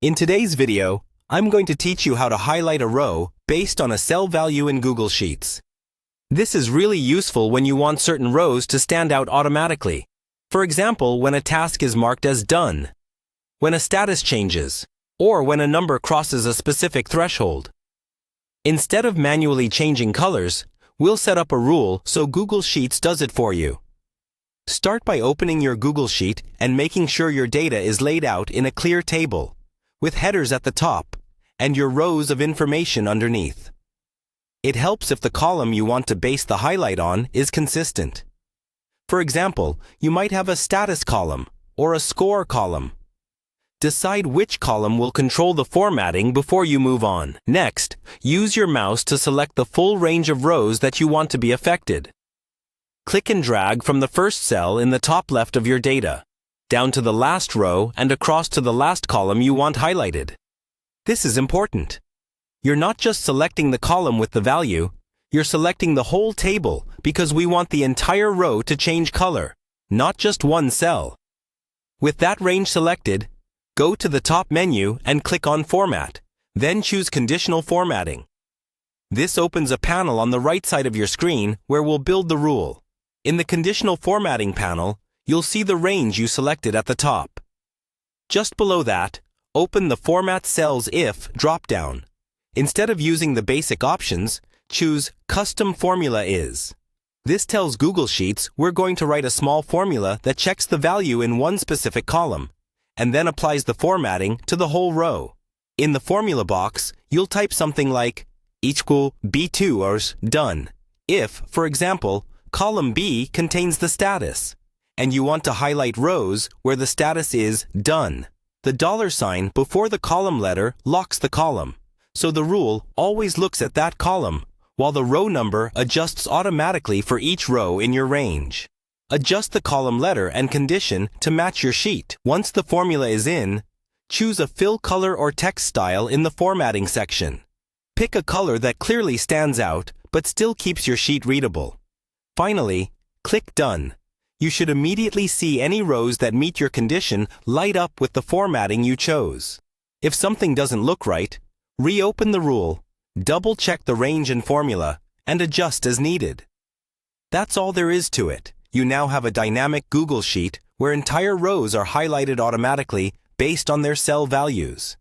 In today's video, I'm going to teach you how to highlight a row based on a cell value in Google Sheets. This is really useful when you want certain rows to stand out automatically. For example, when a task is marked as done, when a status changes, or when a number crosses a specific threshold. Instead of manually changing colors, we'll set up a rule so Google Sheets does it for you. Start by opening your Google Sheet and making sure your data is laid out in a clear table, with headers at the top and your rows of information underneath. It helps if the column you want to base the highlight on is consistent. For example, you might have a status column or a score column. Decide which column will control the formatting before you move on. Next, use your mouse to select the full range of rows that you want to be affected. Click and drag from the first cell in the top left of your data, down to the last row and across to the last column you want highlighted. This is important. You're not just selecting the column with the value, you're selecting the whole table because we want the entire row to change color, not just one cell. With that range selected, go to the top menu and click on Format, then choose Conditional Formatting. This opens a panel on the right side of your screen where we'll build the rule. In the Conditional Formatting panel, you'll see the range you selected at the top. Just below that, open the Format Cells If drop-down. Instead of using the basic options, choose Custom Formula Is. This tells Google Sheets we're going to write a small formula that checks the value in one specific column, and then applies the formatting to the whole row. In the formula box, you'll type something like equal B2 or done. If, for example, column B contains the status, and you want to highlight rows where the status is done. The $sign before the column letter locks the column, so the rule always looks at that column, while the row number adjusts automatically for each row in your range. Adjust the column letter and condition to match your sheet. Once the formula is in, choose a fill color or text style in the formatting section. Pick a color that clearly stands out but still keeps your sheet readable. Finally, click Done. You should immediately see any rows that meet your condition light up with the formatting you chose. If something doesn't look right, reopen the rule, double-check the range and formula, and adjust as needed. That's all there is to it. You now have a dynamic Google Sheet where entire rows are highlighted automatically based on their cell values.